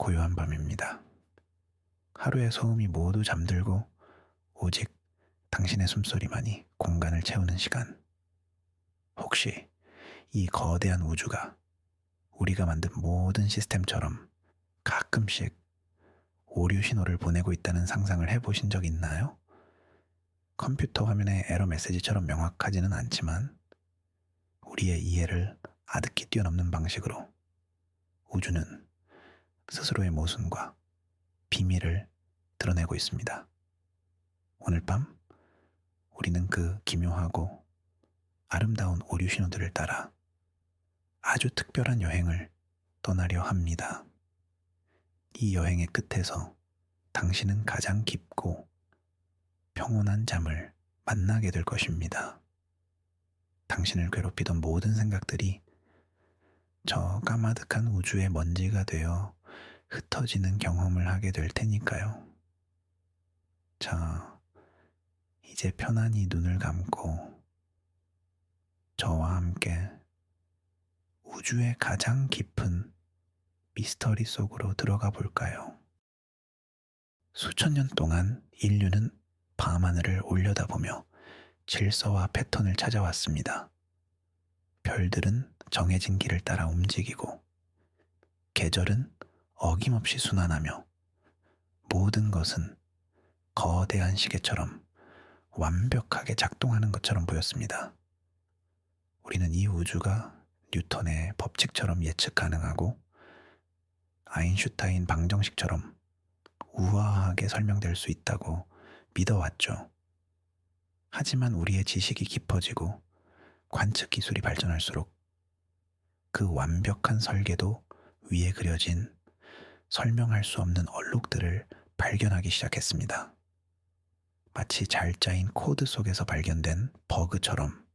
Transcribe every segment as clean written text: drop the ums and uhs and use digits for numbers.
고요한 밤입니다. 하루의 소음이 모두 잠들고 오직 당신의 숨소리만이 공간을 채우는 시간. 혹시 이 거대한 우주가 우리가 만든 모든 시스템처럼 가끔씩 오류 신호를 보내고 있다는 상상을 해보신 적 있나요? 컴퓨터 화면의 에러 메시지처럼 명확하지는 않지만 우리의 이해를 아득히 뛰어넘는 방식으로 우주는 스스로의 모순과 비밀을 드러내고 있습니다. 오늘 밤 우리는 그 기묘하고 아름다운 오류 신호들을 따라 아주 특별한 여행을 떠나려 합니다. 이 여행의 끝에서 당신은 가장 깊고 평온한 잠을 만나게 될 것입니다. 당신을 괴롭히던 모든 생각들이 저 까마득한 우주의 먼지가 되어 흩어지는 경험을 하게 될 테니까요. 자, 이제 편안히 눈을 감고 저와 함께 우주의 가장 깊은 미스터리 속으로 들어가 볼까요? 수천 년 동안 인류는 밤하늘을 올려다보며 질서와 패턴을 찾아왔습니다. 별들은 정해진 길을 따라 움직이고 계절은 어김없이 순환하며 모든 것은 거대한 시계처럼 완벽하게 작동하는 것처럼 보였습니다. 우리는 이 우주가 뉴턴의 법칙처럼 예측 가능하고 아인슈타인 방정식처럼 우아하게 설명될 수 있다고 믿어왔죠. 하지만 우리의 지식이 깊어지고 관측 기술이 발전할수록 그 완벽한 설계도 위에 그려진 설명할 수 없는 얼룩들을 발견하기 시작했습니다. 마치 잘 짜인 코드 속에서 발견된 버그처럼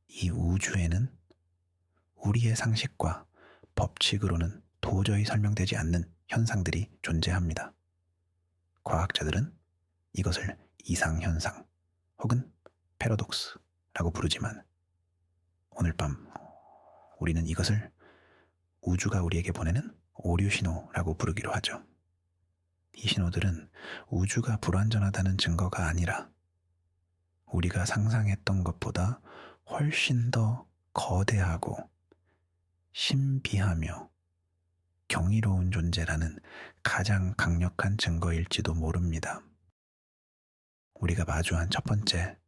이 우주에는 우리의 상식과 법칙으로는 도저히 설명되지 않는 현상들이 존재합니다. 과학자들은 이것을 이상현상 혹은 패러독스라고 부르지만 오늘 밤 우리는 이것을 우주가 우리에게 보내는 오류 신호라고 부르기로 하죠. 이 신호들은 우주가 불완전하다는 증거가 아니라 우리가 상상했던 것보다 훨씬 더 거대하고 신비하며 경이로운 존재라는 가장 강력한 증거일지도 모릅니다. 우리가 마주한 첫 번째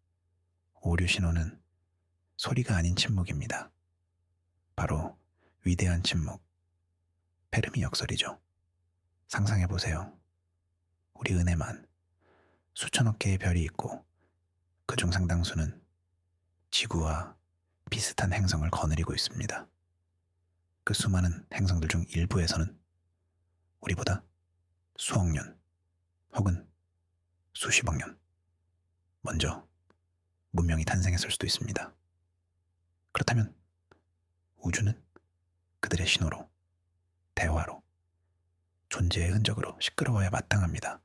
오류 신호는 소리가 아닌 침묵입니다. 바로 위대한 침묵, 페르미 역설이죠. 상상해보세요. 우리 은혜만 수천억 개의 별이 있고 그중 상당수는 지구와 비슷한 행성을 거느리고 있습니다. 그 수많은 행성들 중 일부에서는 우리보다 수억 년 혹은 수십억 년 먼저 문명이 탄생했을 수도 있습니다. 그렇다면 우주는 그들의 신호로, 대화로, 존재의 흔적으로 시끄러워야 마땅합니다.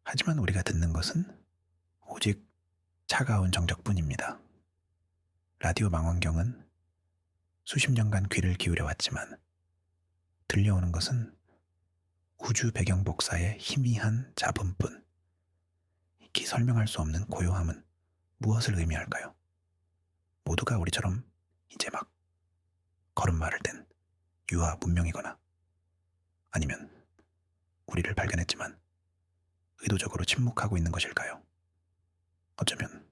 하지만 우리가 듣는 것은 오직 차가운 정적뿐입니다. 라디오 망원경은 수십 년간 귀를 기울여 왔지만 들려오는 것은 우주 배경 복사의 희미한 잡음뿐. 익히 설명할 수 없는 고요함은 무엇을 의미할까요? 모두가 우리처럼 이제 막 걸음마를 뗀 유아 문명이거나 아니면 우리를 발견했지만 의도적으로 침묵하고 있는 것일까요? 어쩌면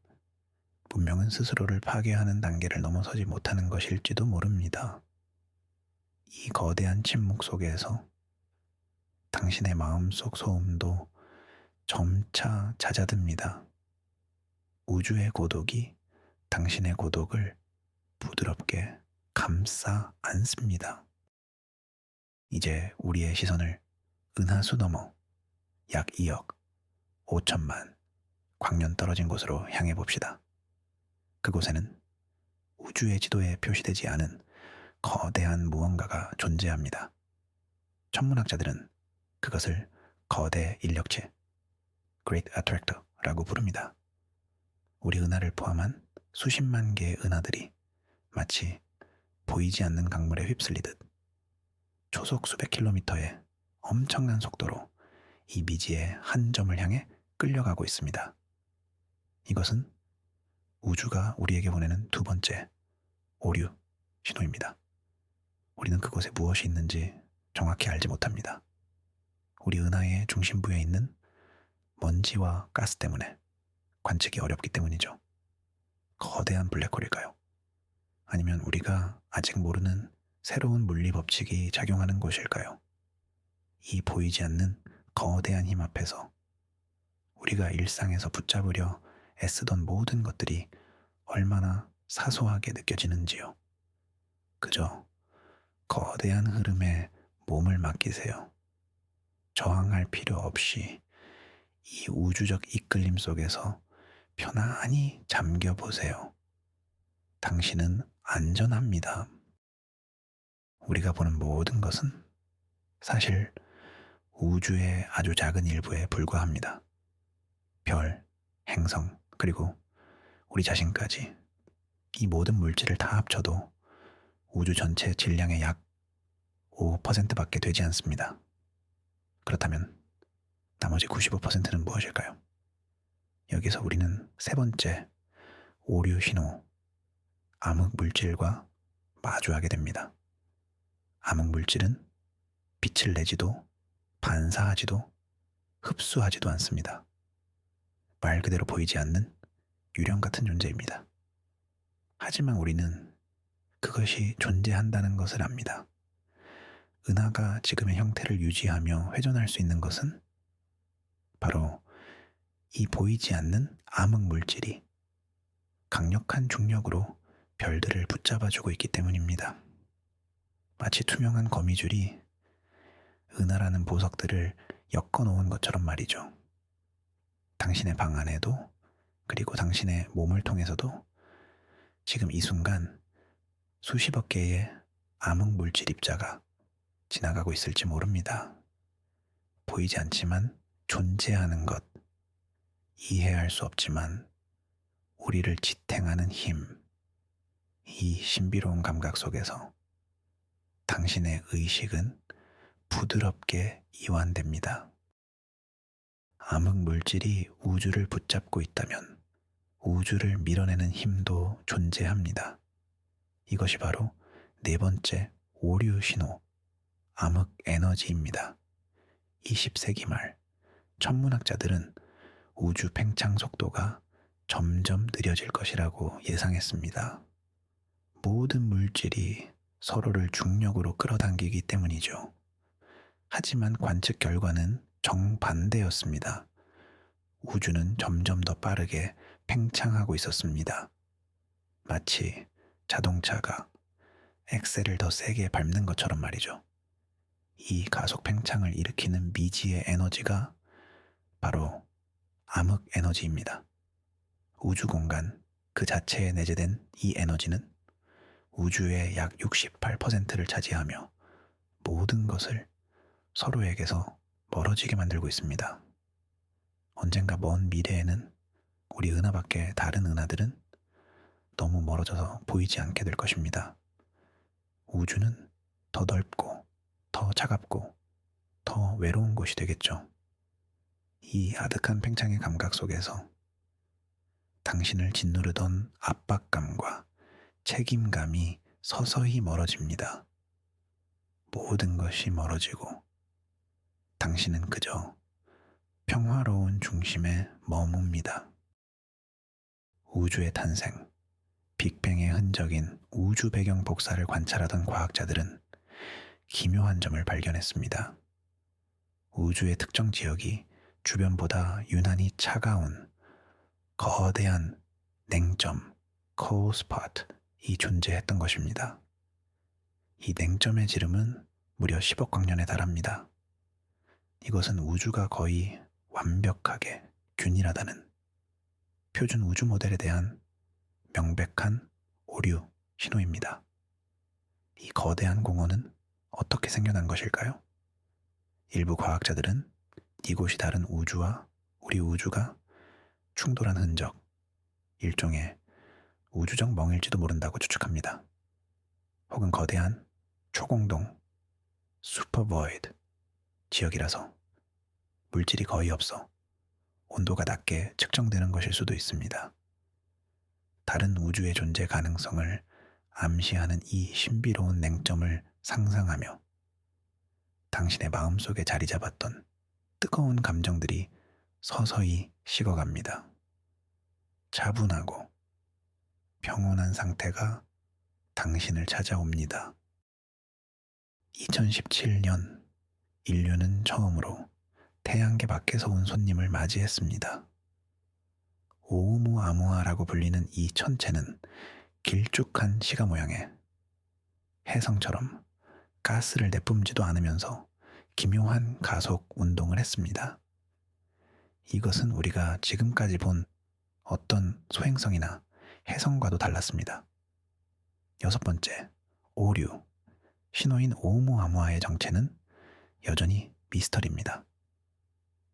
문명은 스스로를 파괴하는 단계를 넘어서지 못하는 것일지도 모릅니다. 이 거대한 침묵 속에서 당신의 마음속 소음도 점차 잦아듭니다. 우주의 고독이 당신의 고독을 부드럽게 감싸 안습니다. 이제 우리의 시선을 은하수 너머 약 2억 5천만 광년 떨어진 곳으로 향해 봅시다. 그곳에는 우주의 지도에 표시되지 않은 거대한 무언가가 존재합니다. 천문학자들은 그것을 거대 인력체, Great Attractor라고 부릅니다. 우리 은하를 포함한 수십만 개의 은하들이 마치 보이지 않는 강물에 휩쓸리듯 초속 수백 킬로미터의 엄청난 속도로 이 미지의 한 점을 향해 끌려가고 있습니다. 이것은 우주가 우리에게 보내는 두 번째 오류 신호입니다. 우리는 그곳에 무엇이 있는지 정확히 알지 못합니다. 우리 은하의 중심부에 있는 먼지와 가스 때문에 관측이 어렵기 때문이죠. 거대한 블랙홀일까요? 아니면 우리가 아직 모르는 새로운 물리 법칙이 작용하는 곳일까요? 이 보이지 않는 거대한 힘 앞에서 우리가 일상에서 붙잡으려 애쓰던 모든 것들이 얼마나 사소하게 느껴지는지요. 그저 거대한 흐름에 몸을 맡기세요. 저항할 필요 없이 이 우주적 이끌림 속에서 편안히 잠겨보세요. 당신은 안전합니다. 우리가 보는 모든 것은 사실 우주의 아주 작은 일부에 불과합니다. 별, 행성, 그리고 우리 자신까지 이 모든 물질을 다 합쳐도 우주 전체 질량의 약 5%밖에 되지 않습니다. 그렇다면 나머지 95%는 무엇일까요? 여기서 우리는 세 번째 오류 신호, 암흑 물질과 마주하게 됩니다. 암흑 물질은 빛을 내지도 반사하지도 흡수하지도 않습니다. 말 그대로 보이지 않는 유령 같은 존재입니다. 하지만 우리는 그것이 존재한다는 것을 압니다. 은하가 지금의 형태를 유지하며 회전할 수 있는 것은 바로 이 보이지 않는 암흑 물질이 강력한 중력으로 별들을 붙잡아주고 있기 때문입니다. 마치 투명한 거미줄이 은하라는 보석들을 엮어놓은 것처럼 말이죠. 당신의 방 안에도 그리고 당신의 몸을 통해서도 지금 이 순간 수십억 개의 암흑 물질 입자가 지나가고 있을지 모릅니다. 보이지 않지만 존재하는 것, 이해할 수 없지만 우리를 지탱하는 힘, 이 신비로운 감각 속에서 당신의 의식은 부드럽게 이완됩니다. 암흑 물질이 우주를 붙잡고 있다면 우주를 밀어내는 힘도 존재합니다. 이것이 바로 네 번째 오류 신호, 암흑 에너지입니다. 20세기 말 천문학자들은 우주 팽창 속도가 점점 느려질 것이라고 예상했습니다. 모든 물질이 서로를 중력으로 끌어당기기 때문이죠. 하지만 관측 결과는 정반대였습니다. 우주는 점점 더 빠르게 팽창하고 있었습니다. 마치 자동차가 엑셀을 더 세게 밟는 것처럼 말이죠. 이 가속 팽창을 일으키는 미지의 에너지가 바로 암흑 에너지입니다. 우주 공간 그 자체에 내재된 이 에너지는 우주의 약 68%를 차지하며 모든 것을 서로에게서 멀어지게 만들고 있습니다. 언젠가 먼 미래에는 우리 은하 밖의 다른 은하들은 너무 멀어져서 보이지 않게 될 것입니다. 우주는 더 넓고 더 차갑고 더 외로운 곳이 되겠죠. 이 아득한 팽창의 감각 속에서 당신을 짓누르던 압박감과 책임감이 서서히 멀어집니다. 모든 것이 멀어지고 당신은 그저 평화로운 중심에 머뭅니다. 우주의 탄생, 빅뱅의 흔적인 우주 배경 복사를 관찰하던 과학자들은 기묘한 점을 발견했습니다. 우주의 특정 지역이 주변보다 유난히 차가운 거대한 냉점, cold spot이 존재했던 것입니다. 이 냉점의 지름은 무려 10억 광년에 달합니다. 이것은 우주가 거의 완벽하게 균일하다는 표준 우주 모델에 대한 명백한 오류 신호입니다. 이 거대한 공허는 어떻게 생겨난 것일까요? 일부 과학자들은 이곳이 다른 우주와 우리 우주가 충돌한 흔적, 일종의 우주적 멍일지도 모른다고 추측합니다. 혹은 거대한 초공동, 슈퍼보이드 지역이라서 물질이 거의 없어 온도가 낮게 측정되는 것일 수도 있습니다. 다른 우주의 존재 가능성을 암시하는 이 신비로운 냉점을 상상하며 당신의 마음속에 자리 잡았던 뜨거운 감정들이 서서히 식어갑니다. 차분하고 평온한 상태가 당신을 찾아옵니다. 2017년 인류는 처음으로 태양계 밖에서 온 손님을 맞이했습니다. 오umu아무아라고 불리는 이 천체는 길쭉한 시가 모양의 혜성처럼 가스를 내뿜지도 않으면서 기묘한 가속 운동을 했습니다. 이것은 우리가 지금까지 본 어떤 소행성이나 혜성과도 달랐습니다. 여섯 번째, 오류. 신호인 오umu아무아의 정체는 여전히 미스터리입니다.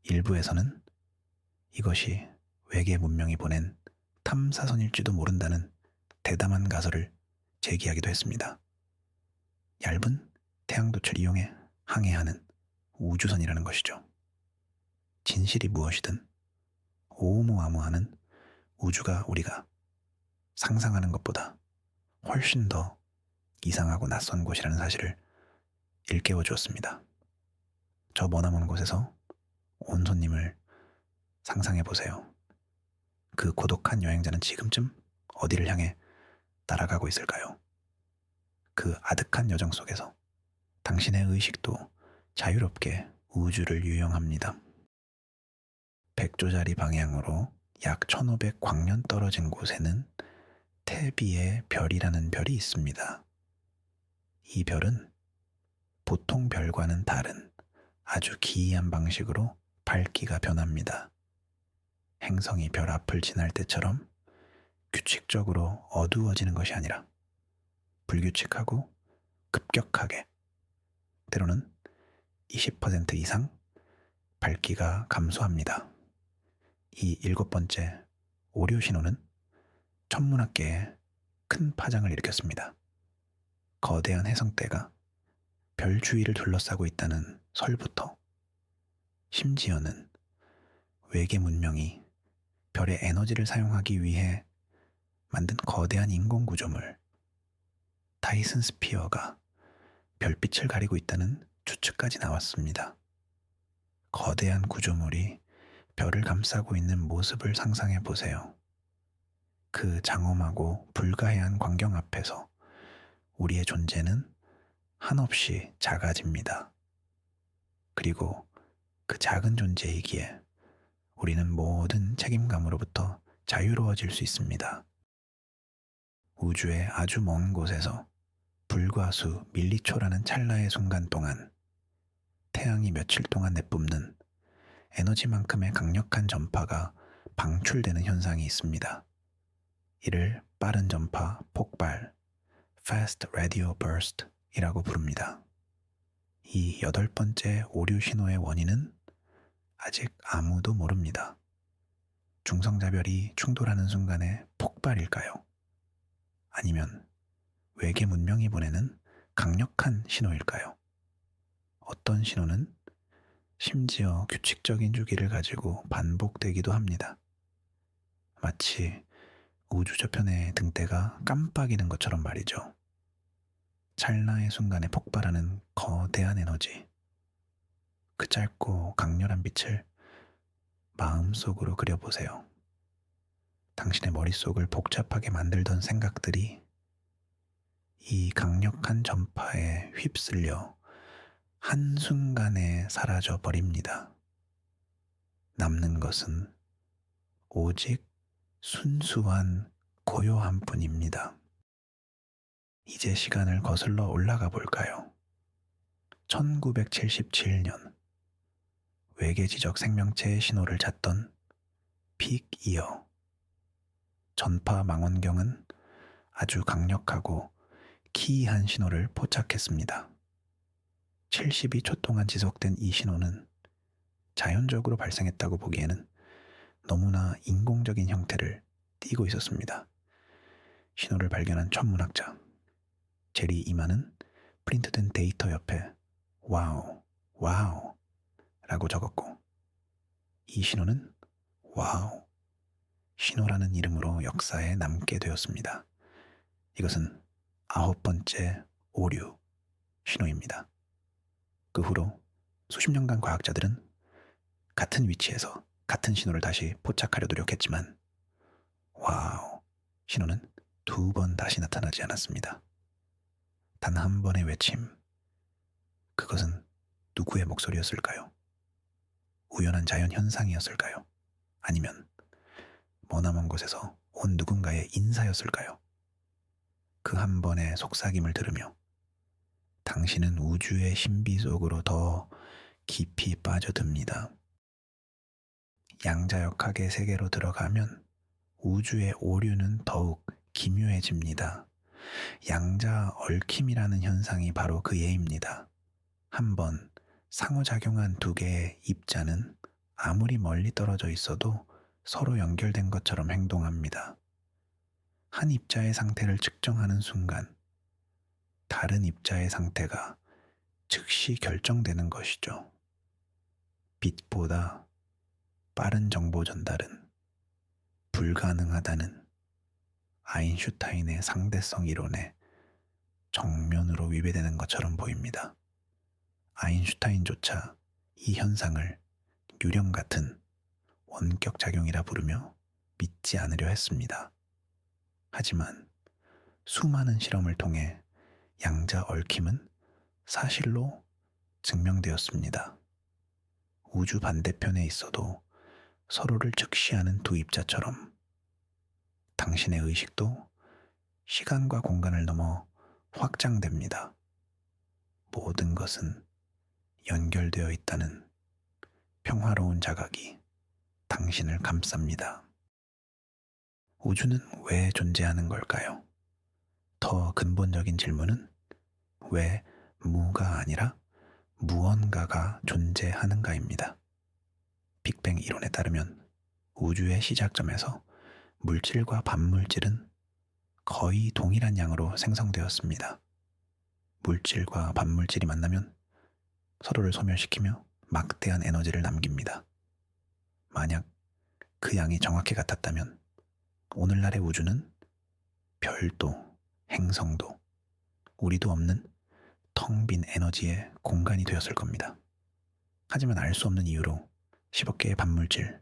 일부에서는 이것이 외계 문명이 보낸 탐사선일지도 모른다는 대담한 가설을 제기하기도 했습니다. 얇은 태양빛을 이용해 항해하는 우주선이라는 것이죠. 진실이 무엇이든 오umu아무아는 우주가 우리가 상상하는 것보다 훨씬 더 이상하고 낯선 곳이라는 사실을 일깨워 주었습니다. 저 머나먼 곳에서 온 손님을 상상해 보세요. 그 고독한 여행자는 지금쯤 어디를 향해 날아가고 있을까요? 그 아득한 여정 속에서 당신의 의식도 자유롭게 우주를 유영합니다. 100조짜리 방향으로 약 1500광년 떨어진 곳에는 태비의 별이라는 별이 있습니다. 이 별은 보통 별과는 다른 아주 기이한 방식으로 밝기가 변합니다. 행성이 별 앞을 지날 때처럼 규칙적으로 어두워지는 것이 아니라 불규칙하고 급격하게 때로는 20% 이상 밝기가 감소합니다. 이 일곱 번째 오류 신호는 천문학계에 큰 파장을 일으켰습니다. 거대한 혜성대가 별 주위를 둘러싸고 있다는 설부터 심지어는 외계 문명이 별의 에너지를 사용하기 위해 만든 거대한 인공 구조물 타이슨 스피어가 별빛을 가리고 있다는 추측까지 나왔습니다. 거대한 구조물이 별을 감싸고 있는 모습을 상상해 보세요. 그 장엄하고 불가해한 광경 앞에서 우리의 존재는 한없이 작아집니다. 그리고 그 작은 존재이기에 우리는 모든 책임감으로부터 자유로워질 수 있습니다. 우주의 아주 먼 곳에서 불과수 밀리초라는 찰나의 순간 동안 태양이 며칠 동안 내뿜는 에너지만큼의 강력한 전파가 방출되는 현상이 있습니다. 이를 빠른 전파 폭발, Fast Radio Burst 이라고 부릅니다. 이 여덟 번째 오류 신호의 원인은 아직 아무도 모릅니다. 중성자별이 충돌하는 순간의 폭발일까요? 아니면 외계 문명이 보내는 강력한 신호일까요? 어떤 신호는 심지어 규칙적인 주기를 가지고 반복되기도 합니다. 마치 우주 저편의 등대가 깜빡이는 것처럼 말이죠. 찰나의 순간에 폭발하는 거대한 에너지. 그 짧고 강렬한 빛을 마음속으로 그려보세요. 당신의 머릿속을 복잡하게 만들던 생각들이 이 강력한 전파에 휩쓸려 한순간에 사라져 버립니다. 남는 것은 오직 순수한 고요함 뿐입니다. 이제 시간을 거슬러 올라가 볼까요? 1977년 외계 지적 생명체의 신호를 찾던 빅 이어. 전파 망원경은 아주 강력하고 기이한 신호를 포착했습니다. 72초 동안 지속된 이 신호는 자연적으로 발생했다고 보기에는 너무나 인공적인 형태를 띠고 있었습니다. 신호를 발견한 천문학자 제리 이만은 프린트된 데이터 옆에 와우, 와우 라고 적었고, 이 신호는 와우 신호라는 이름으로 역사에 남게 되었습니다. 이것은 9번째 오류 신호입니다. 그 후로 수십 년간 과학자들은 같은 위치에서 같은 신호를 다시 포착하려 노력했지만 와우 신호는 2번 다시 나타나지 않았습니다. 단 한 번의 외침, 그것은 누구의 목소리였을까요? 우연한 자연 현상이었을까요? 아니면 머나먼 곳에서 온 누군가의 인사였을까요? 그 한 번의 속삭임을 들으며 당신은 우주의 신비 속으로 더 깊이 빠져듭니다. 양자역학의 세계로 들어가면 우주의 오류는 더욱 기묘해집니다. 양자 얽힘이라는 현상이 바로 그 예입니다. 한번 상호작용한 두 개의 입자는 아무리 멀리 떨어져 있어도 서로 연결된 것처럼 행동합니다. 한 입자의 상태를 측정하는 순간 다른 입자의 상태가 즉시 결정되는 것이죠. 빛보다 빠른 정보 전달은 불가능하다는 아인슈타인의 상대성 이론에 정면으로 위배되는 것처럼 보입니다. 아인슈타인조차 이 현상을 유령 같은 원격 작용이라 부르며 믿지 않으려 했습니다. 하지만 수많은 실험을 통해 양자 얽힘은 사실로 증명되었습니다. 우주 반대편에 있어도 서로를 즉시하는 두 입자처럼 당신의 의식도 시간과 공간을 넘어 확장됩니다. 모든 것은 연결되어 있다는 평화로운 자각이 당신을 감쌉니다. 우주는 왜 존재하는 걸까요? 더 근본적인 질문은 왜 무가 아니라 무언가가 존재하는가입니다. 빅뱅 이론에 따르면 우주의 시작점에서 물질과 반물질은 거의 동일한 양으로 생성되었습니다. 물질과 반물질이 만나면 서로를 소멸시키며 막대한 에너지를 남깁니다. 만약 그 양이 정확히 같았다면 오늘날의 우주는 별도, 행성도, 우리도 없는 텅 빈 에너지의 공간이 되었을 겁니다. 하지만 알 수 없는 이유로 10억 개의 반물질,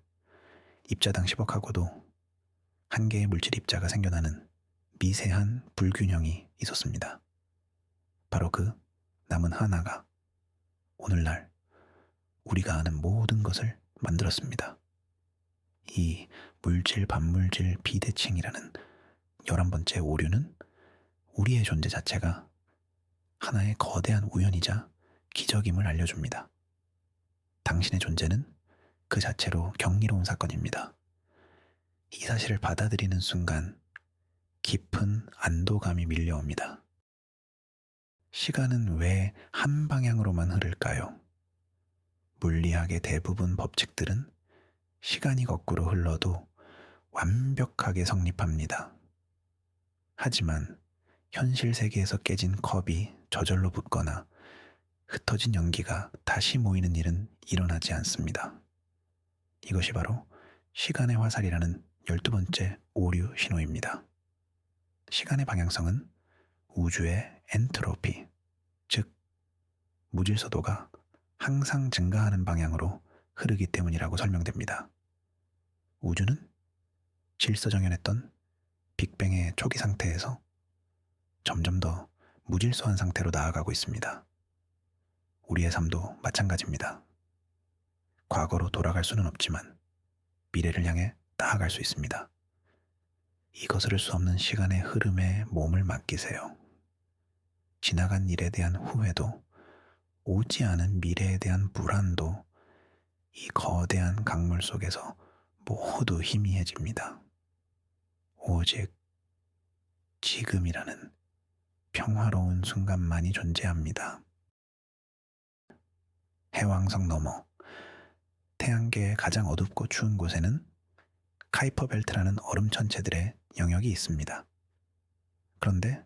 입자당 10억하고도 한 개의 물질 입자가 생겨나는 미세한 불균형이 있었습니다. 바로 그 남은 하나가 오늘날 우리가 아는 모든 것을 만들었습니다. 이 물질 반물질 비대칭이라는 11번째 오류는 우리의 존재 자체가 하나의 거대한 우연이자 기적임을 알려줍니다. 당신의 존재는 그 자체로 경이로운 사건입니다. 이 사실을 받아들이는 순간 깊은 안도감이 밀려옵니다. 시간은 왜 한 방향으로만 흐를까요? 물리학의 대부분 법칙들은 시간이 거꾸로 흘러도 완벽하게 성립합니다. 하지만 현실 세계에서 깨진 컵이 저절로 붙거나 흩어진 연기가 다시 모이는 일은 일어나지 않습니다. 이것이 바로 시간의 화살이라는 12번째 오류 신호입니다. 시간의 방향성은 우주의 엔트로피, 즉 무질서도가 항상 증가하는 방향으로 흐르기 때문이라고 설명됩니다. 우주는 질서정연했던 빅뱅의 초기 상태에서 점점 더 무질서한 상태로 나아가고 있습니다. 우리의 삶도 마찬가지입니다. 과거로 돌아갈 수는 없지만 미래를 향해 나아갈 수 있습니다. 이 거스를 수 없는 시간의 흐름에 몸을 맡기세요. 지나간 일에 대한 후회도 오지 않은 미래에 대한 불안도 이 거대한 강물 속에서 모두 희미해집니다. 오직 지금이라는 평화로운 순간만이 존재합니다. 해왕성 너머 태양계의 가장 어둡고 추운 곳에는 카이퍼 벨트라는 얼음 천체들의 영역이 있습니다. 그런데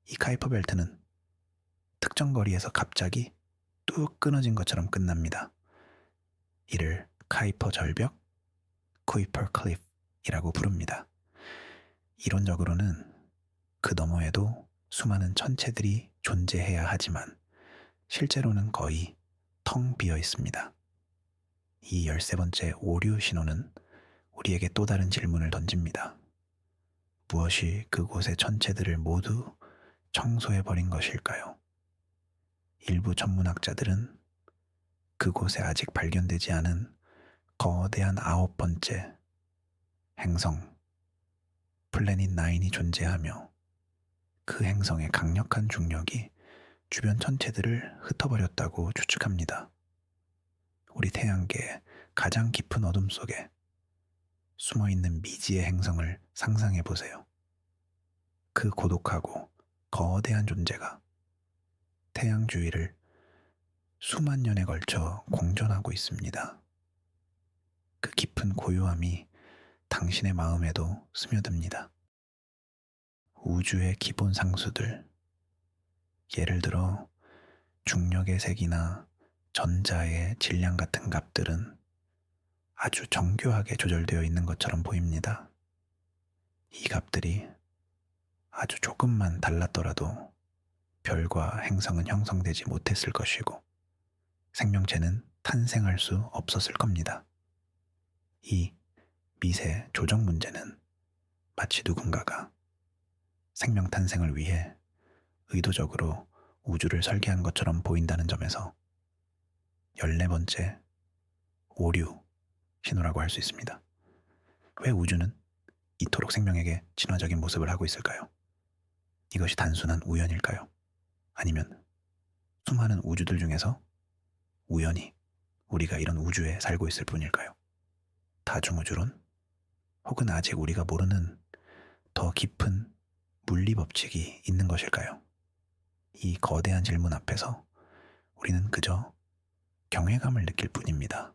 이 카이퍼 벨트는 특정 거리에서 갑자기 뚝 끊어진 것처럼 끝납니다. 이를 카이퍼 절벽, 쿠이퍼 클리프이라고 부릅니다. 이론적으로는 그 너머에도 수많은 천체들이 존재해야 하지만 실제로는 거의 텅 비어 있습니다. 이 13번째 오류 신호는 우리에게 또 다른 질문을 던집니다. 무엇이 그곳의 천체들을 모두 청소해버린 것일까요? 일부 천문학자들은 그곳에 아직 발견되지 않은 거대한 9번째 행성 플래닛 9이 존재하며 그 행성의 강력한 중력이 주변 천체들을 흩어버렸다고 추측합니다. 우리 태양계의 가장 깊은 어둠 속에 숨어있는 미지의 행성을 상상해 보세요. 그 고독하고 거대한 존재가 태양 주위를 수만 년에 걸쳐 공전하고 있습니다. 그 깊은 고요함이 당신의 마음에도 스며듭니다. 우주의 기본 상수들, 예를 들어 중력의 색이나 전자의 질량 같은 값들은 아주 정교하게 조절되어 있는 것처럼 보입니다. 이 값들이 아주 조금만 달랐더라도 별과 행성은 형성되지 못했을 것이고 생명체는 탄생할 수 없었을 겁니다. 이 미세 조정 문제는 마치 누군가가 생명 탄생을 위해 의도적으로 우주를 설계한 것처럼 보인다는 점에서 14번째 오류 신호라고 할 수 있습니다. 왜 우주는 이토록 생명에게 친화적인 모습을 하고 있을까요? 이것이 단순한 우연일까요? 아니면 수많은 우주들 중에서 우연히 우리가 이런 우주에 살고 있을 뿐일까요? 다중우주론? 혹은 아직 우리가 모르는 더 깊은 물리 법칙이 있는 것일까요? 이 거대한 질문 앞에서 우리는 그저 경외감을 느낄 뿐입니다.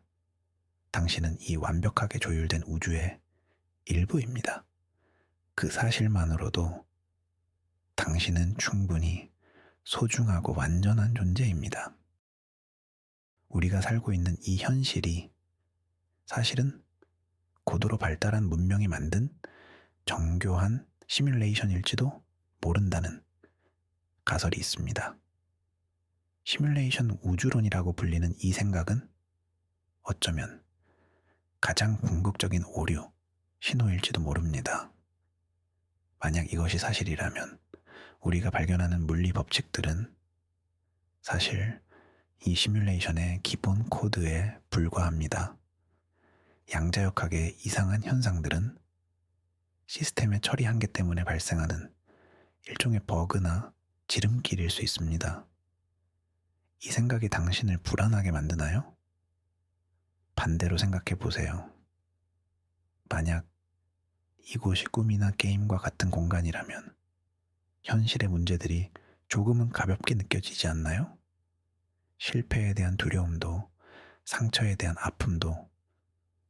당신은 이 완벽하게 조율된 우주의 일부입니다. 그 사실만으로도 당신은 충분히 소중하고 완전한 존재입니다. 우리가 살고 있는 이 현실이 사실은 고도로 발달한 문명이 만든 정교한 시뮬레이션일지도 모른다는 가설이 있습니다. 시뮬레이션 우주론이라고 불리는 이 생각은 어쩌면 가장 궁극적인 오류, 신호일지도 모릅니다. 만약 이것이 사실이라면 우리가 발견하는 물리 법칙들은 사실 이 시뮬레이션의 기본 코드에 불과합니다. 양자역학의 이상한 현상들은 시스템의 처리 한계 때문에 발생하는 일종의 버그나 지름길일 수 있습니다. 이 생각이 당신을 불안하게 만드나요? 반대로 생각해 보세요. 만약 이곳이 꿈이나 게임과 같은 공간이라면 현실의 문제들이 조금은 가볍게 느껴지지 않나요? 실패에 대한 두려움도 상처에 대한 아픔도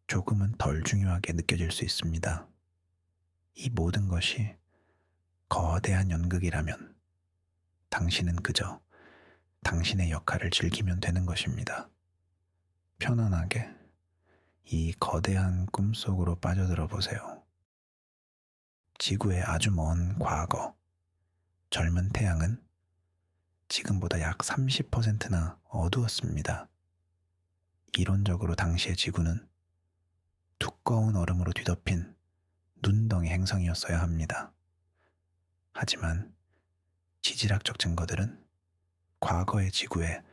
조금은 덜 중요하게 느껴질 수 있습니다. 이 모든 것이 거대한 연극이라면 당신은 그저 당신의 역할을 즐기면 되는 것입니다. 편안하게 이 거대한 꿈속으로 빠져들어 보세요. 지구의 아주 먼 과거, 젊은 태양은 지금보다 약 30%나 어두웠습니다. 이론적으로 당시의 지구는 두꺼운 얼음으로 뒤덮인 눈덩이 행성이었어야 합니다. 하지만 지질학적 증거들은 과거의 지구에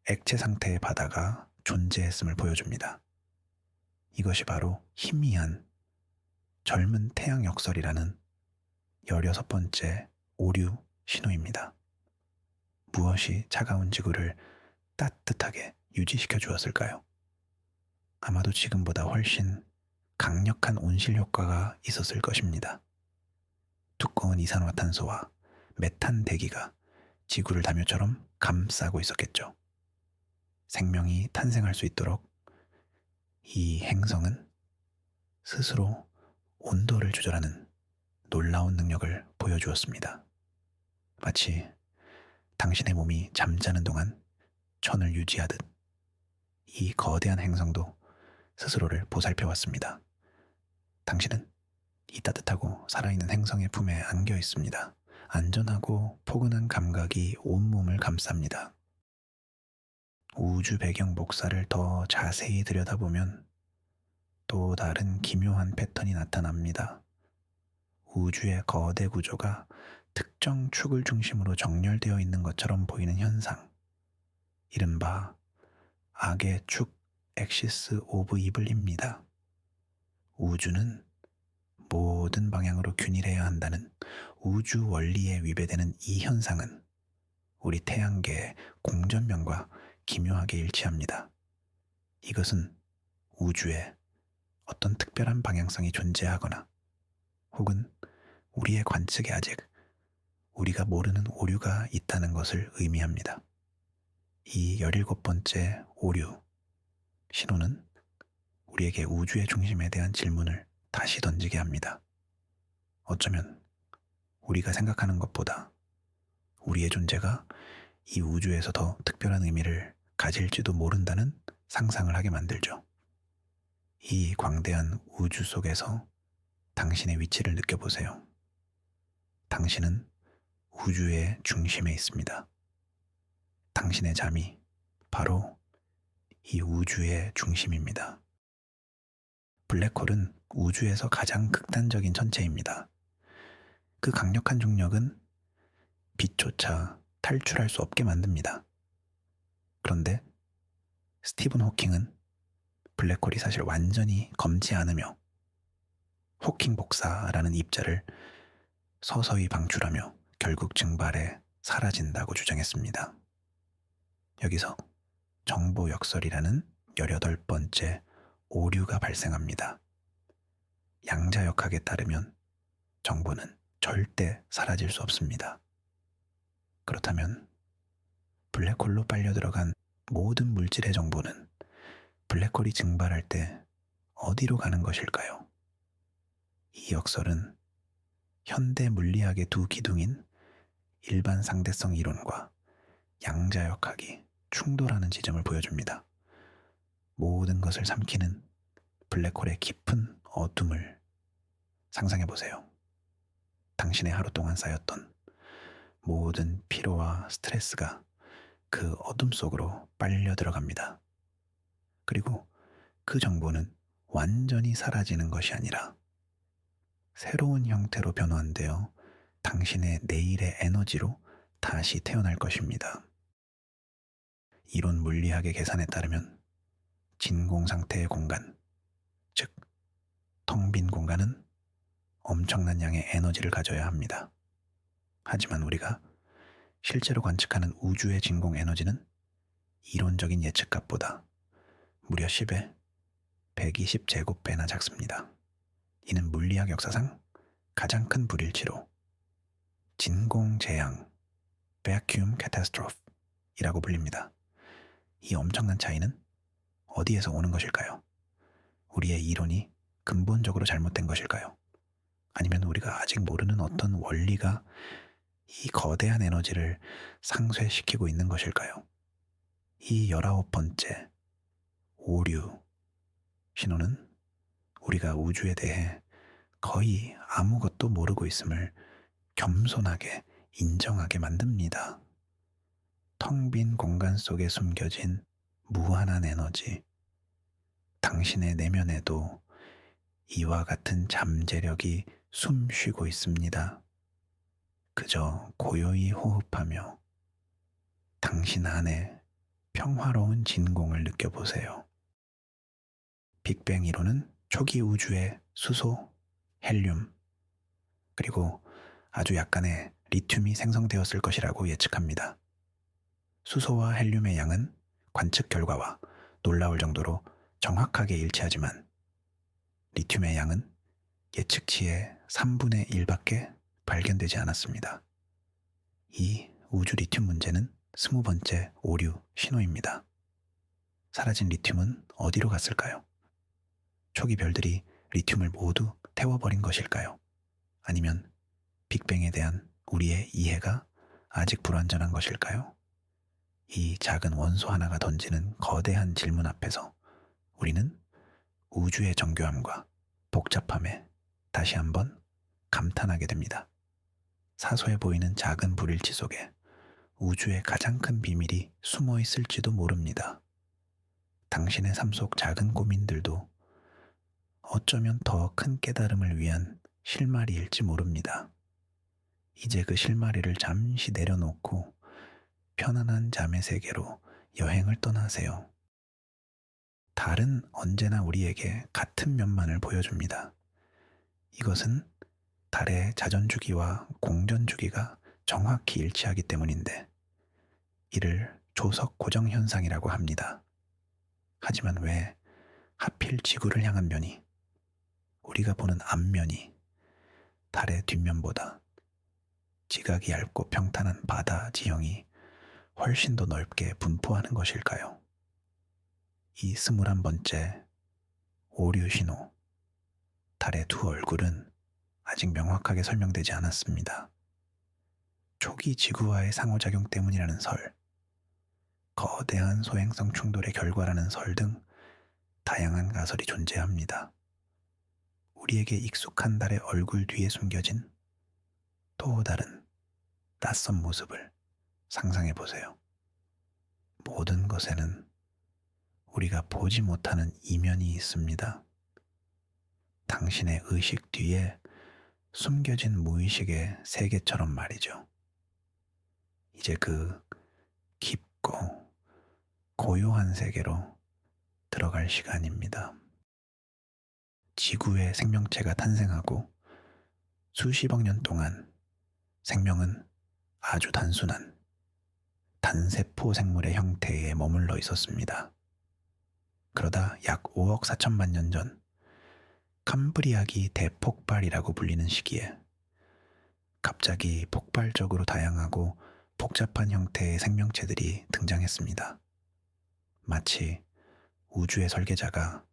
액체 상태의 바다가 존재했음을 보여줍니다. 이것이 바로 희미한 젊은 태양 역설이라는 16번째 오류 신호입니다. 무엇이 차가운 지구를 따뜻하게 유지시켜 주었을까요? 아마도 지금보다 훨씬 강력한 온실 효과가 있었을 것입니다. 두꺼운 이산화탄소와 메탄 대기가 지구를 담요처럼 감싸고 있었겠죠. 생명이 탄생할 수 있도록 이 행성은 스스로 온도를 조절하는 놀라운 능력을 보여주었습니다. 마치 당신의 몸이 잠자는 동안 천을 유지하듯 이 거대한 행성도 스스로를 보살펴 왔습니다. 당신은 이 따뜻하고 살아있는 행성의 품에 안겨 있습니다. 안전하고 포근한 감각이 온몸을 감쌉니다. 우주 배경 목사를 더 자세히 들여다보면 또 다른 기묘한 패턴이 나타납니다. 우주의 거대 구조가 특정 축을 중심으로 정렬되어 있는 것처럼 보이는 현상, 이른바 악의 축 엑시스 오브 이블입니다. 우주는 모든 방향으로 균일해야 한다는 우주 원리에 위배되는 이 현상은 우리 태양계의 공전면과 기묘하게 일치합니다. 이것은 우주에 어떤 특별한 방향성이 존재하거나 혹은 우리의 관측에 아직 우리가 모르는 오류가 있다는 것을 의미합니다. 이 17번째 오류, 신호는 우리에게 우주의 중심에 대한 질문을 다시 던지게 합니다. 어쩌면 우리가 생각하는 것보다 우리의 존재가 이 우주에서 더 특별한 의미를 가질지도 모른다는 상상을 하게 만들죠. 이 광대한 우주 속에서 당신의 위치를 느껴보세요. 당신은 우주의 중심에 있습니다. 당신의 잠이 바로 이 우주의 중심입니다. 블랙홀은 우주에서 가장 극단적인 천체입니다. 그 강력한 중력은 빛조차 탈출할 수 없게 만듭니다. 그런데 스티븐 호킹은 블랙홀이 사실 완전히 검지 않으며 호킹 복사라는 입자를 서서히 방출하며 결국 증발해 사라진다고 주장했습니다. 여기서 정보 역설이라는 18번째 오류가 발생합니다. 양자역학에 따르면 정보는 절대 사라질 수 없습니다. 그렇다면 블랙홀로 빨려 들어간 모든 물질의 정보는 블랙홀이 증발할 때 어디로 가는 것일까요? 이 역설은 현대 물리학의 두 기둥인 일반 상대성 이론과 양자역학이 충돌하는 지점을 보여줍니다. 모든 것을 삼키는 블랙홀의 깊은 어둠을 상상해 보세요. 당신의 하루 동안 쌓였던 모든 피로와 스트레스가 그 어둠 속으로 빨려 들어갑니다. 그리고 그 정보는 완전히 사라지는 것이 아니라 새로운 형태로 변환되어 당신의 내일의 에너지로 다시 태어날 것입니다. 이론 물리학의 계산에 따르면 진공 상태의 공간, 즉 텅 빈 공간은 엄청난 양의 에너지를 가져야 합니다. 하지만 우리가 실제로 관측하는 우주의 진공 에너지는 이론적인 예측값보다 무려 10의 120제곱배나 작습니다. 이는 물리학 역사상 가장 큰 불일치로 진공 재앙, vacuum catastrophe이라고 불립니다. 이 엄청난 차이는 어디에서 오는 것일까요? 우리의 이론이 근본적으로 잘못된 것일까요? 아니면 우리가 아직 모르는 어떤 원리가 이 거대한 에너지를 상쇄시키고 있는 것일까요? 이 19번째 오류 신호는 우리가 우주에 대해 거의 아무것도 모르고 있음을 겸손하게 인정하게 만듭니다. 텅 빈 공간 속에 숨겨진 무한한 에너지, 당신의 내면에도 이와 같은 잠재력이 숨 쉬고 있습니다. 그저 고요히 호흡하며 당신 안에 평화로운 진공을 느껴보세요. 빅뱅 이론은 초기 우주의 수소, 헬륨, 그리고 아주 약간의 리튬이 생성되었을 것이라고 예측합니다. 수소와 헬륨의 양은 관측 결과와 놀라울 정도로 정확하게 일치하지만 리튬의 양은 예측치의 3분의 1밖에 발견되지 않았습니다. 이 우주 리튬 문제는 20번째 오류 신호입니다. 사라진 리튬은 어디로 갔을까요? 초기 별들이 리튬을 모두 태워버린 것일까요? 아니면 빅뱅에 대한 우리의 이해가 아직 불완전한 것일까요? 이 작은 원소 하나가 던지는 거대한 질문 앞에서 우리는 우주의 정교함과 복잡함에 다시 한번 감탄하게 됩니다. 사소해 보이는 작은 불일치 속에 우주의 가장 큰 비밀이 숨어 있을지도 모릅니다. 당신의 삶 속 작은 고민들도 어쩌면 더 큰 깨달음을 위한 실마리일지 모릅니다. 이제 그 실마리를 잠시 내려놓고 편안한 잠의 세계로 여행을 떠나세요. 달은 언제나 우리에게 같은 면만을 보여줍니다. 이것은 달의 자전주기와 공전주기가 정확히 일치하기 때문인데 이를 조석 고정 현상이라고 합니다. 하지만 왜 하필 지구를 향한 면이, 우리가 보는 앞면이 달의 뒷면보다 지각이 얇고 평탄한 바다 지형이 훨씬 더 넓게 분포하는 것일까요? 이 21번째 오류 신호, 달의 두 얼굴은 아직 명확하게 설명되지 않았습니다. 초기 지구와의 상호작용 때문이라는 설, 거대한 소행성 충돌의 결과라는 설 등 다양한 가설이 존재합니다. 우리에게 익숙한 달의 얼굴 뒤에 숨겨진 또 다른 낯선 모습을 상상해 보세요. 모든 것에는 우리가 보지 못하는 이면이 있습니다. 당신의 의식 뒤에 숨겨진 무의식의 세계처럼 말이죠. 이제 그 깊고 고요한 세계로 들어갈 시간입니다. 지구의 생명체가 탄생하고 수십억 년 동안 생명은 아주 단순한 단세포 생물의 형태에 머물러 있었습니다. 그러다 약 5억 4천만 년 전 캄브리아기 대폭발이라고 불리는 시기에 갑자기 폭발적으로 다양하고 복잡한 형태의 생명체들이 등장했습니다. 마치 우주의 설계자가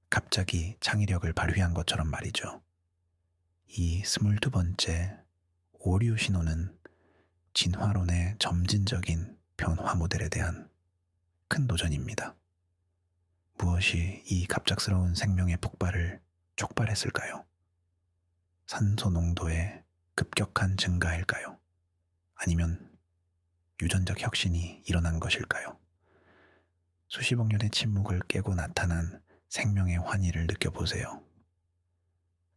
갑자기 창의력을 발휘한 것처럼 말이죠. 이 22번째 오류 신호는 진화론의 점진적인 변화 모델에 대한 큰 도전입니다. 무엇이 이 갑작스러운 생명의 폭발을 촉발했을까요? 산소 농도의 급격한 증가일까요? 아니면 유전적 혁신이 일어난 것일까요? 수십억 년의 침묵을 깨고 나타난 생명의 환희를 느껴보세요.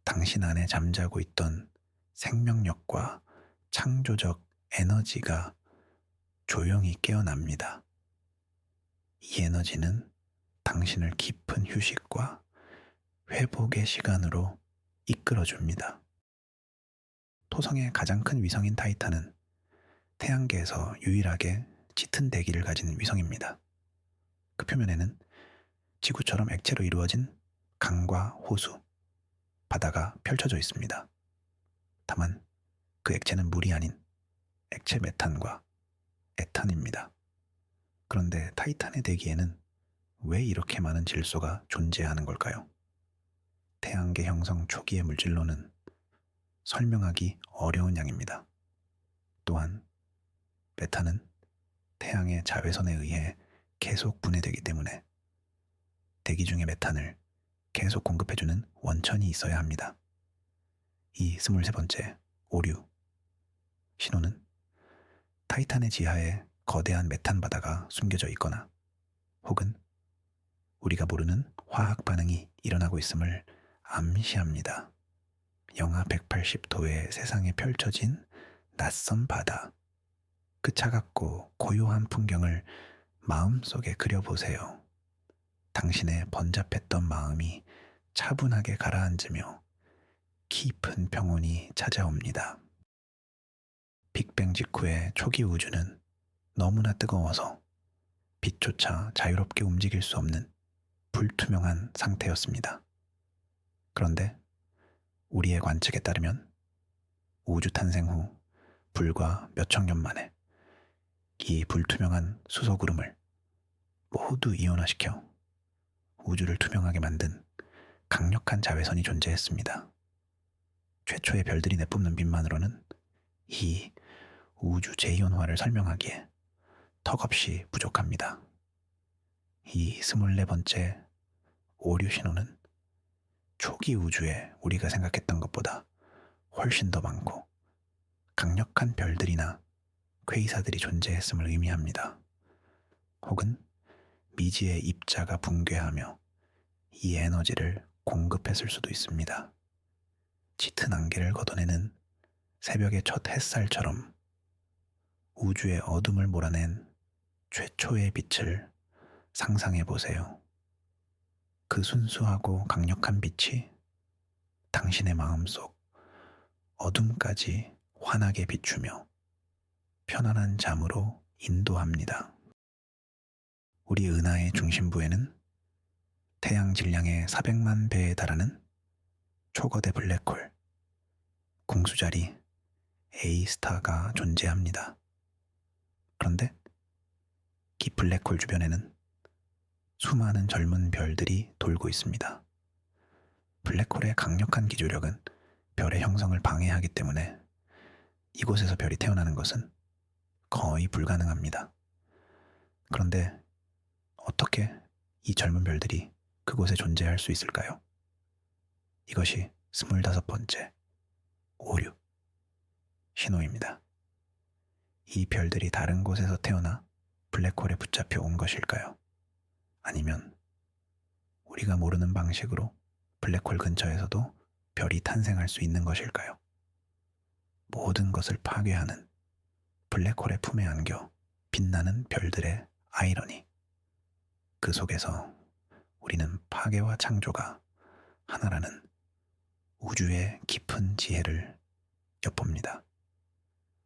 당신 안에 잠자고 있던 생명력과 창조적 에너지가 조용히 깨어납니다. 이 에너지는 당신을 깊은 휴식과 회복의 시간으로 이끌어줍니다. 토성의 가장 큰 위성인 타이탄은 태양계에서 유일하게 짙은 대기를 가진 위성입니다. 그 표면에는 지구처럼 액체로 이루어진 강과 호수, 바다가 펼쳐져 있습니다. 다만 그 액체는 물이 아닌 액체 메탄과 에탄입니다. 그런데 타이탄의 대기에는 왜 이렇게 많은 질소가 존재하는 걸까요? 태양계 형성 초기의 물질로는 설명하기 어려운 양입니다. 또한 메탄은 태양의 자외선에 의해 계속 분해되기 때문에 대기 중의 메탄을 계속 공급해주는 원천이 있어야 합니다. 이 23번째 오류 신호는 타이탄의 지하에 거대한 메탄 바다가 숨겨져 있거나 혹은 우리가 모르는 화학 반응이 일어나고 있음을 암시합니다. 영하 180도의 세상에 펼쳐진 낯선 바다. 그 차갑고 고요한 풍경을 마음속에 그려보세요. 당신의 번잡했던 마음이 차분하게 가라앉으며 깊은 평온이 찾아옵니다. 빅뱅 직후의 초기 우주는 너무나 뜨거워서 빛조차 자유롭게 움직일 수 없는 불투명한 상태였습니다. 그런데 우리의 관측에 따르면 우주 탄생 후 불과 몇천 년 만에 이 불투명한 수소구름을 모두 이온화시켜 우주를 투명하게 만든 강력한 자외선이 존재했습니다. 최초의 별들이 내뿜는 빛만으로는 이 우주 재이온화를 설명하기에 턱없이 부족합니다. 이 24번째 오류 신호는 초기 우주에 우리가 생각했던 것보다 훨씬 더 많고 강력한 별들이나 퀘이사들이 존재했음을 의미합니다. 혹은 미지의 입자가 붕괴하며 이 에너지를 공급했을 수도 있습니다. 짙은 안개를 걷어내는 새벽의 첫 햇살처럼 우주의 어둠을 몰아낸 최초의 빛을 상상해 보세요. 그 순수하고 강력한 빛이 당신의 마음속 어둠까지 환하게 비추며 편안한 잠으로 인도합니다. 우리 은하의 중심부에는 태양 질량의 400만 배에 달하는 초거대 블랙홀, 궁수자리 A스타가 존재합니다. 그런데 이 블랙홀 주변에는 수많은 젊은 별들이 돌고 있습니다. 블랙홀의 강력한 기조력은 별의 형성을 방해하기 때문에 이곳에서 별이 태어나는 것은 거의 불가능합니다. 그런데 어떻게 이 젊은 별들이 그곳에 존재할 수 있을까요? 이것이 25번째 오류 신호입니다. 이 별들이 다른 곳에서 태어나 블랙홀에 붙잡혀 온 것일까요? 아니면 우리가 모르는 방식으로 블랙홀 근처에서도 별이 탄생할 수 있는 것일까요? 모든 것을 파괴하는 블랙홀의 품에 안겨 빛나는 별들의 아이러니. 그 속에서 우리는 파괴와 창조가 하나라는 우주의 깊은 지혜를 엿봅니다.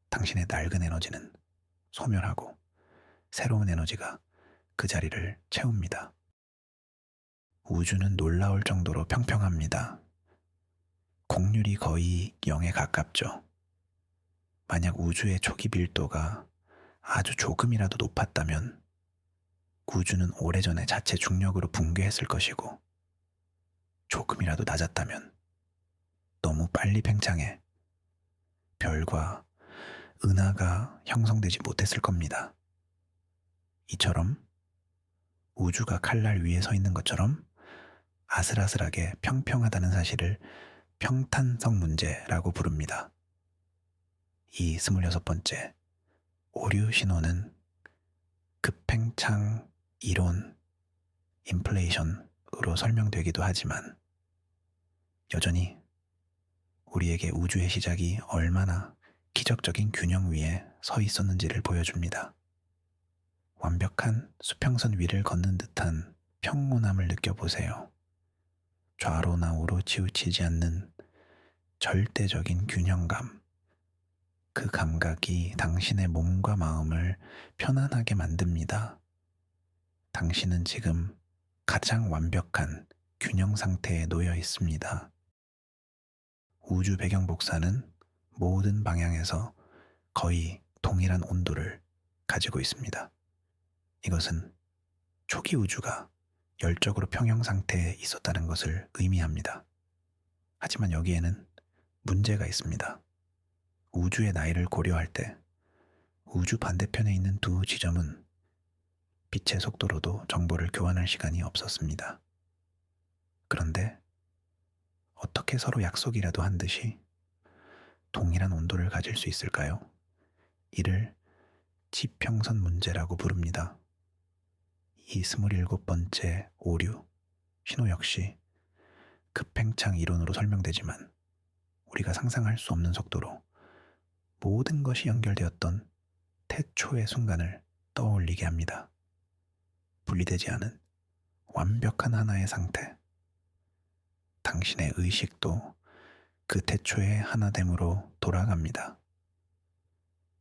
당신의 낡은 에너지는 소멸하고 새로운 에너지가 그 자리를 채웁니다. 우주는 놀라울 정도로 평평합니다. 곡률이 거의 0에 가깝죠. 만약 우주의 초기 밀도가 아주 조금이라도 높았다면 우주는 오래전에 자체 중력으로 붕괴했을 것이고, 조금이라도 낮았다면 너무 빨리 팽창해 별과 은하가 형성되지 못했을 겁니다. 이처럼 우주가 칼날 위에 서 있는 것처럼 아슬아슬하게 평평하다는 사실을 평탄성 문제라고 부릅니다. 이 26번째 오류 신호는 급팽창 이론, 인플레이션으로 설명되기도 하지만 여전히 우리에게 우주의 시작이 얼마나 기적적인 균형 위에 서 있었는지를 보여줍니다. 완벽한 수평선 위를 걷는 듯한 평온함을 느껴보세요. 좌로나 우로 치우치지 않는 절대적인 균형감. 그 감각이 당신의 몸과 마음을 편안하게 만듭니다. 당신은 지금 가장 완벽한 균형 상태에 놓여 있습니다. 우주 배경 복사는 모든 방향에서 거의 동일한 온도를 가지고 있습니다. 이것은 초기 우주가 열적으로 평형 상태에 있었다는 것을 의미합니다. 하지만 여기에는 문제가 있습니다. 우주의 나이를 고려할 때 우주 반대편에 있는 두 지점은 빛의 속도로도 정보를 교환할 시간이 없었습니다. 그런데 어떻게 서로 약속이라도 한 듯이 동일한 온도를 가질 수 있을까요? 이를 지평선 문제라고 부릅니다. 이 27번째 오류, 신호 역시 급팽창 이론으로 설명되지만 우리가 상상할 수 없는 속도로 모든 것이 연결되었던 태초의 순간을 떠올리게 합니다. 분리되지 않은 완벽한 하나의 상태. 당신의 의식도 그 태초의 하나됨으로 돌아갑니다.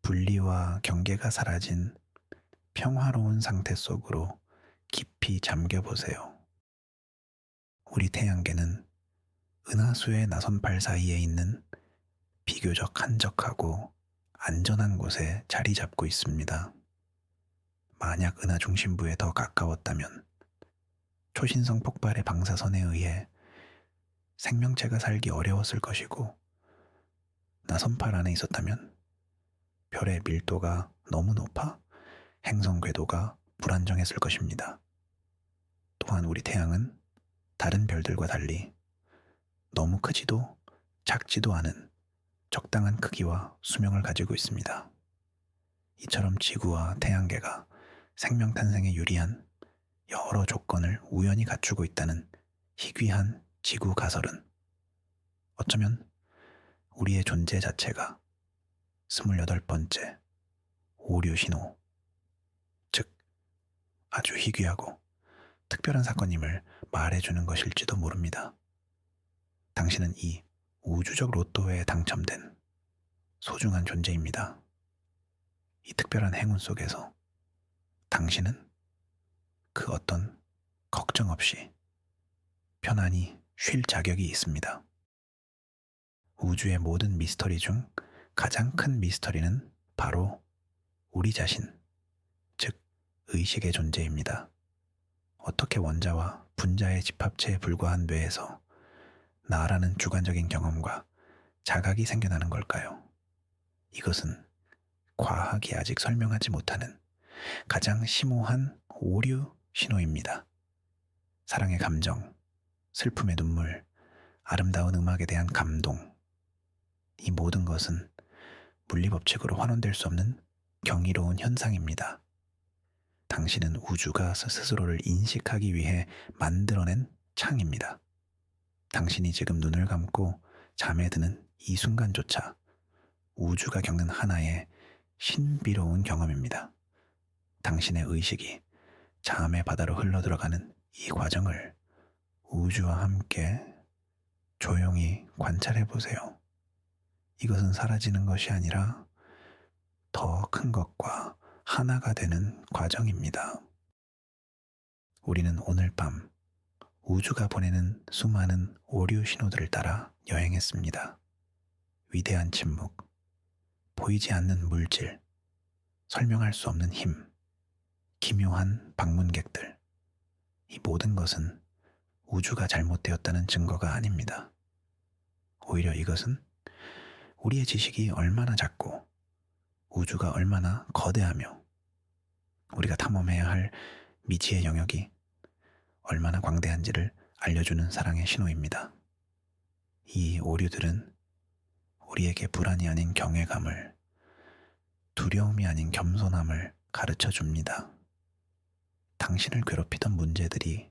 분리와 경계가 사라진 평화로운 상태 속으로 깊이 잠겨보세요. 우리 태양계는 은하수의 나선팔 사이에 있는 비교적 한적하고 안전한 곳에 자리 잡고 있습니다. 만약 은하 중심부에 더 가까웠다면 초신성 폭발의 방사선에 의해 생명체가 살기 어려웠을 것이고, 나선팔 안에 있었다면 별의 밀도가 너무 높아 행성 궤도가 불안정했을 것입니다. 또한 우리 태양은 다른 별들과 달리 너무 크지도 작지도 않은 적당한 크기와 수명을 가지고 있습니다. 이처럼 지구와 태양계가 생명 탄생에 유리한 여러 조건을 우연히 갖추고 있다는 희귀한 지구 가설은 어쩌면 우리의 존재 자체가 28번째 오류 신호, 즉 아주 희귀하고 특별한 사건임을 말해주는 것일지도 모릅니다. 당신은 이 우주적 로또에 당첨된 소중한 존재입니다. 이 특별한 행운 속에서 당신은 그 어떤 걱정 없이 편안히 쉴 자격이 있습니다. 우주의 모든 미스터리 중 가장 큰 미스터리는 바로 우리 자신, 즉 의식의 존재입니다. 어떻게 원자와 분자의 집합체에 불과한 뇌에서 나라는 주관적인 경험과 자각이 생겨나는 걸까요? 이것은 과학이 아직 설명하지 못하는 가장 심오한 오류 신호입니다. 사랑의 감정, 슬픔의 눈물, 아름다운 음악에 대한 감동, 이 모든 것은 물리법칙으로 환원될 수 없는 경이로운 현상입니다. 당신은 우주가 스스로를 인식하기 위해 만들어낸 창입니다. 당신이 지금 눈을 감고 잠에 드는 이 순간조차 우주가 겪는 하나의 신비로운 경험입니다. 당신의 의식이 잠의 바다로 흘러들어가는 이 과정을 우주와 함께 조용히 관찰해 보세요. 이것은 사라지는 것이 아니라 더 큰 것과 하나가 되는 과정입니다. 우리는 오늘 밤 우주가 보내는 수많은 오류 신호들을 따라 여행했습니다. 위대한 침묵, 보이지 않는 물질, 설명할 수 없는 힘, 기묘한 방문객들. 이 모든 것은 우주가 잘못되었다는 증거가 아닙니다. 오히려 이것은 우리의 지식이 얼마나 작고 우주가 얼마나 거대하며 우리가 탐험해야 할 미지의 영역이 얼마나 광대한지를 알려주는 사랑의 신호입니다. 이 오류들은 우리에게 불안이 아닌 경외감을, 두려움이 아닌 겸손함을 가르쳐 줍니다. 당신을 괴롭히던 문제들이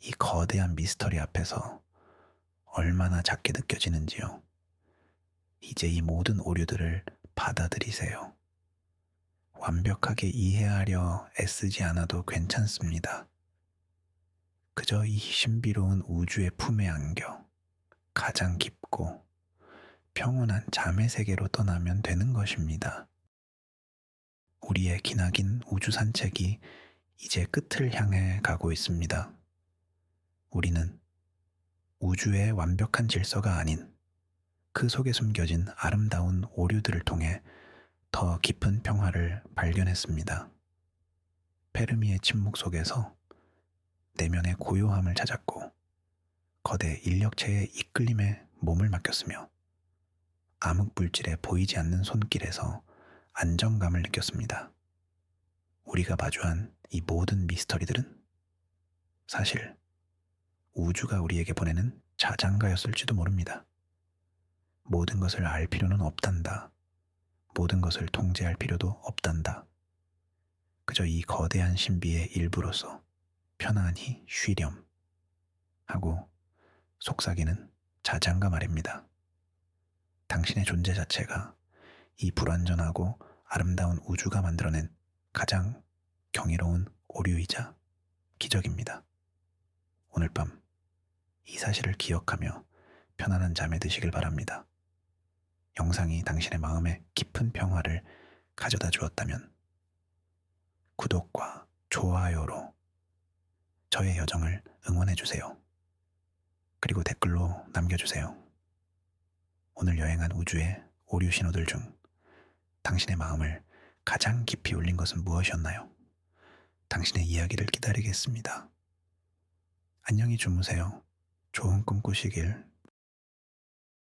이 거대한 미스터리 앞에서 얼마나 작게 느껴지는지요. 이제 이 모든 오류들을 받아들이세요. 완벽하게 이해하려 애쓰지 않아도 괜찮습니다. 그저 이 신비로운 우주의 품에 안겨 가장 깊고 평온한 잠의 세계로 떠나면 되는 것입니다. 우리의 기나긴 우주 산책이 이제 끝을 향해 가고 있습니다. 우리는 우주의 완벽한 질서가 아닌 그 속에 숨겨진 아름다운 오류들을 통해 더 깊은 평화를 발견했습니다. 페르미의 침묵 속에서 내면의 고요함을 찾았고 거대 인력체의 이끌림에 몸을 맡겼으며 암흑물질에 보이지 않는 손길에서 안정감을 느꼈습니다. 우리가 마주한 이 모든 미스터리들은 사실 우주가 우리에게 보내는 자장가였을지도 모릅니다. 모든 것을 알 필요는 없단다. 모든 것을 통제할 필요도 없단다. 그저 이 거대한 신비의 일부로서 편안히 쉬렴 하고 속삭이는 자장가 말입니다. 당신의 존재 자체가 이 불완전하고 아름다운 우주가 만들어낸 가장 경이로운 오류이자 기적입니다. 오늘 밤 이 사실을 기억하며 편안한 잠에 드시길 바랍니다. 영상이 당신의 마음에 깊은 평화를 가져다 주었다면 구독과 좋아요로 저의 여정을 응원해 주세요. 그리고 댓글로 남겨주세요. 오늘 여행한 우주의 오류 신호들 중 당신의 마음을 가장 깊이 울린 것은 무엇이었나요? 당신의 이야기를 기다리겠습니다. 안녕히 주무세요. 좋은 꿈 꾸시길